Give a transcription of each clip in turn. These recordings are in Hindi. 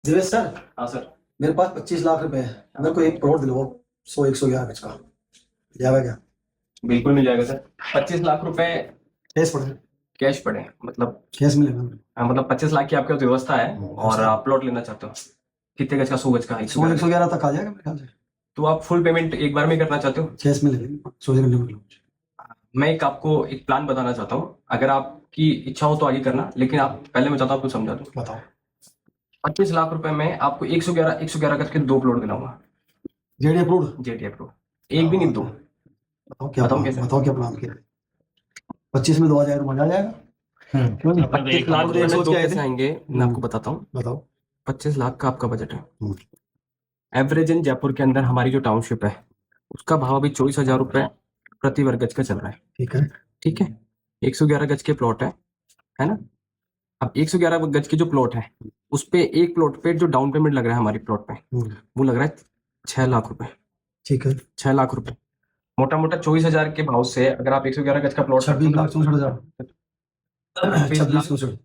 दिवेश सर, हाँ सर। मेरे पास 25 लाख रुपए है। मेरे को एक प्लॉट दिलवाओ 100-111 गज का। जाएगा क्या? बिल्कुल मिल जाएगा सर। 25 लाख रुपए कैश पड़े? कैश पड़े मतलब? कैश मिलेगा मेरे हाँ, मतलब 25 लाख की आपके पास व्यवस्था है और आप प्लॉट लेना चाहते हो। कितने गज का? 100 गज का? को? 100-111 तक आ जाएगा मेरे ख्याल से। तो आप फुल पेमेंट एक बार में करना चाहते हो? कैश में ले लेंगे 100 घंटे में। मैं आपको एक प्लान बताना चाहता हूँ, अगर आपकी इच्छा हो तो आगे करना, लेकिन आप पहले मैं चाहता हूँ आपको समझा दूँ। बताओ। 25 लाख रुपए में आपको 111 करके 2 प्लॉट दिलाऊंगा। JD approved? JT approve. एक भी नहीं, 2। बताओ क्या बताओ प्लान, कैसे? बताओ क्या प्लान किया? 25 में 2 आ जाएगा तो मजा आ जाएगा। क्यों नहीं? 25 लाख रुपए में सोच 2 के आए कैसे थे? आएंगे, मैं आपको बताता हूँ। बताओ। 25 लाख का आपका बजट है। हम्म। एवरेज इन जयपुर के अंदर हमारी जो टाउनशिप है उसका भाव अभी 24,000 रुपए प्रति वर्ग गज का चल रहा है। ठीक है। ठीक है, 111 गज के प्लॉट है ना? अब 111 गज के जो प्लॉट है उस पे एक प्लॉट पे जो डाउन पेमेंट लग रहा है हमारी प्लॉट पे, वो लग रहा है 6 लाख रुपए। ठीक है। 6 लाख रुपए मोटा मोटा 24,000 के भाव से अगर आप 111 गज का प्लॉट 26,64,000।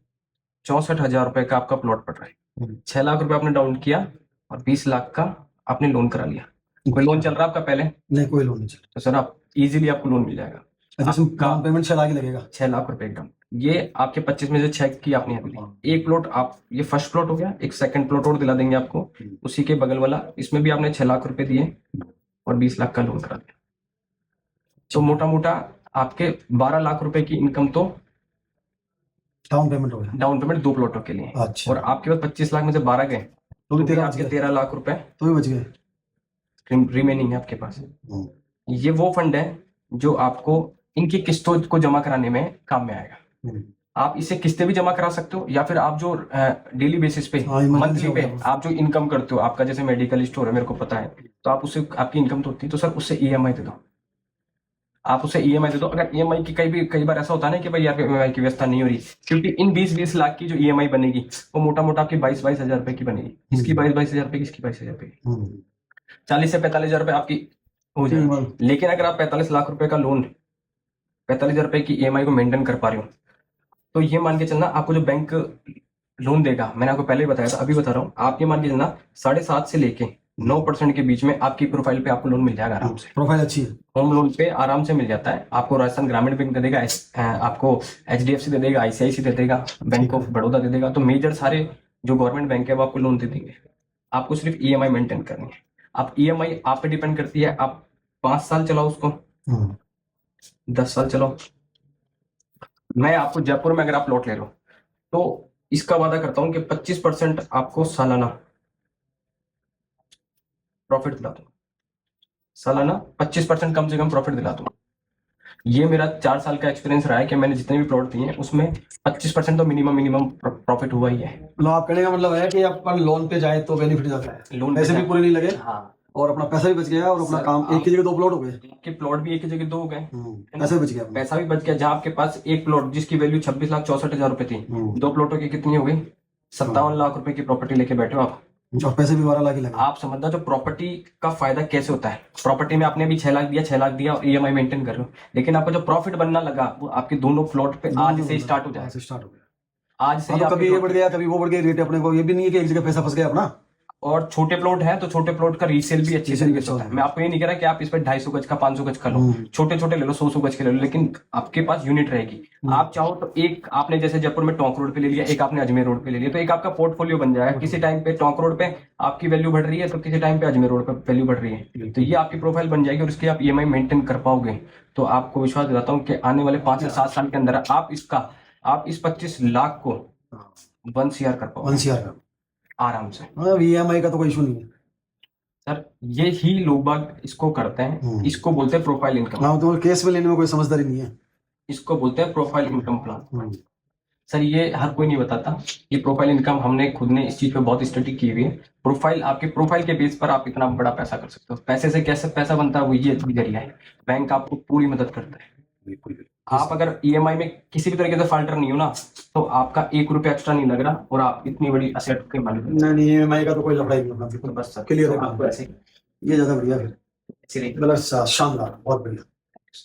64,000 रुपए का आपका प्लॉट पड़ रहा है। 6 लाख रुपए आपने डाउन किया और 20 लाख का आपने लोन करा लिया। कोई लोन चल रहा है आपका पहले? नहीं, कोई लोन नहीं चल तो सर आप इजीली आपको लोन मिल जाएगा। रहा। डाउन पेमेंट 6 लाख ही लगेगा। 6 लाख रुपए एकदम। ये आपके 25 में से 6 की आपने यहाँ पे ली। एक प्लॉट आप, ये फर्स्ट प्लॉट हो गया, एक सेकंड प्लॉट और दिला देंगे आपको उसी के बगल वाला, इसमें भी आपने 6 लाख रुपए दिए और 20 लाख का लोन करा दिया। तो मोटा मोटा आपके 12 लाख रुपए की इनकम तो डाउन पेमेंट हो गया। डाउन पेमेंट 2 प्लॉटों के लिए। अच्छा। और आपके पास 25 लाख में से 12 गए तो भी तो 13 आपके 13 लाख रुपए तो भी बच गए। रिमेनिंग है आपके पास। ये वो फंड है जो आपको इनकी किस्तों को जमा कराने में काम में आएगा। आप इसे किस्तें भी जमा करा सकते हो या फिर आप जो डेली बेसिस पे, मंथली पे आप जो इनकम करते हो, आपका जैसे मेडिकल स्टोर है मेरे को पता है, तो आप उससे आपकी इनकम तो होती है, तो सर उससे ईएमआई दे दो। आप उसे ईएमआई दे दो। अगर ईएमआई की कई बार ऐसा होता है ना कि भाई यार ईएमआई की व्यवस्था नहीं हो रही, क्योंकि इन 20-20 लाख की जो ईएमआई बनेगी वो मोटा मोटा आपकी 22-22 हजार रुपए की बनेगी। इसकी 22-22 हजार रुपए की, इसकी 22 हजार रुपए की, 40 से 45 हजार रुपए आपकी हो जाएगी। लेकिन अगर आप 45 लाख रुपए का लोन 45 हजार रुपए की ईएमआई को मेंटेन कर पा रहे हो, तो ये मान के चलना आपको जो बैंक लोन देगा, मैंने आपको पहले ही बताया था, अभी बता रहा हूँ, आप ये मान के चलना 7.5 से लेके 9% के बीच में आपकी प्रोफाइल पे आपको लोन मिल जाएगा आराम से। प्रोफाइल अच्छी है, होम लोन पे आराम से मिल जाता है आपको। राजस्थान ग्रामीण बैंक दे देगा, आपको एचडीएफसी दे देगा, आईसीआईसी दे देगा, बैंक ऑफ बड़ौदा दे देगा। तो मेजर सारे जो गवर्नमेंट बैंक है वो आपको लोन दे देंगे। आपको सिर्फ ईएमआई मेंटेन करनी है। आप ईएमआई आप पे डिपेंड करती है, आप 5 साल चलाओ उसको, 10 साल चलाओ। मैं आपको जयपुर में अगर आप प्लॉट ले रहे हो तो इसका वादा करता हूं कि 25% आपको सालाना प्रॉफिट दिला दूंगा। सालाना 25% कम से कम प्रॉफिट दिला दूंगा। ये मेरा 4 साल का एक्सपीरियंस रहा है कि मैंने जितने भी प्लॉट दिए हैं उसमें 25% तो मिनिमम प्रॉफिट हुआ ही है। मतलब आप कहने का मतलब है कि आप लोन पे जाए तो बेनिफिट जाता है, लोन पैसे भी पूरे नहीं लगे। हाँ, और अपना पैसा भी बच गया और अपना सर, काम एक की जगह 2 प्लॉट हो गए। आपके प्लॉट भी एक ही जगह 2 हो गए, पैसा भी बच गया। पैसा भी बच गया। जहां आपके पास एक प्लॉट जिसकी वैल्यू 26,64,000 रुपए थी, 2 प्लॉटों की कितनी हो गई? 57 लाख रुपए की प्रॉपर्टी लेके बैठे हो आप। और पैसे भी 12 लाख ही लगे। आप समझना जो प्रॉपर्टी का फायदा कैसे होता है। प्रॉपर्टी में आपने अभी 6 लाख दिया और ईएमआई मेंटेन कर रहे हो, लेकिन आपको जो प्रॉफिट बनना लगा वो आपके दोनों प्लॉट पे आज से स्टार्ट हो जाए। आज से कभी ये बढ़ गया कभी वो बढ़ गया रेट, अपने को ये भी नहीं है कि एक जगह पैसा फंस गया अपना। और छोटे प्लॉट है तो छोटे प्लॉट का रीसेल भी अच्छे तरीके से होता है। मैं आपको ये नहीं कह रहा कि आप इस पर 250 गज का 500 गज का लो, छोटे छोटे ले लो, 100 गज के ले लो, लेकिन आपके पास यूनिट रहेगी। आप चाहो तो एक आपने जैसे जयपुर में टोंक रोड पे ले लिया, एक आपने अजमेर रोड पे ले लिया, तो एक आपका पोर्टफोलियो बन जाएगा। किसी टाइम पे टोंक रोड पे आपकी वैल्यू बढ़ रही है तो किसी टाइम पे अजमेर रोड पे वैल्यू बढ़ रही है, तो ये आपकी प्रोफाइल बन जाएगी और इसकी आप ईएमआई मेंटेन कर पाओगे। तो आपको विश्वास दिलाता हूँ कि आने वाले 5 से 7 साल के अंदर आप इस 25 लाख को 1 CR कर पाओगे आराम से। ईएमआई का तो कोई इशू नहीं है सर। ये ही लोग बाग इसको करते हैं, इसको बोलते हैं प्रोफाइल इनकम। हाँ, तो केस में लेने में कोई समझदारी नहीं है। इसको बोलते हैं प्रोफाइल इनकम प्लान। सर ये हर कोई नहीं बताता। ये प्रोफाइल इनकम हमने खुद ने इस चीज पे बहुत स्टडी की हुई है। आपके प्रोफाइल के बेस पर आप इतना बड़ा पैसा कर सकते हो। पैसे से कैसे पैसा बनता है वो ये जरिया है। बैंक आपको पूरी मदद करता है। आप अगर ईएमआई में किसी भी तरीके से फाल्टर नहीं हो ना, तो आपका 1 रुपया एक्स्ट्रा नहीं लग रहा और आप इतनी बड़ी असेट के मालिक। नहीं, ईएमआई का तो कोई लफड़ा ही नहीं होगा। बस सर क्लियर है आपको ऐसे ये ज्यादा बढ़िया है। शानदार, बहुत बढ़िया।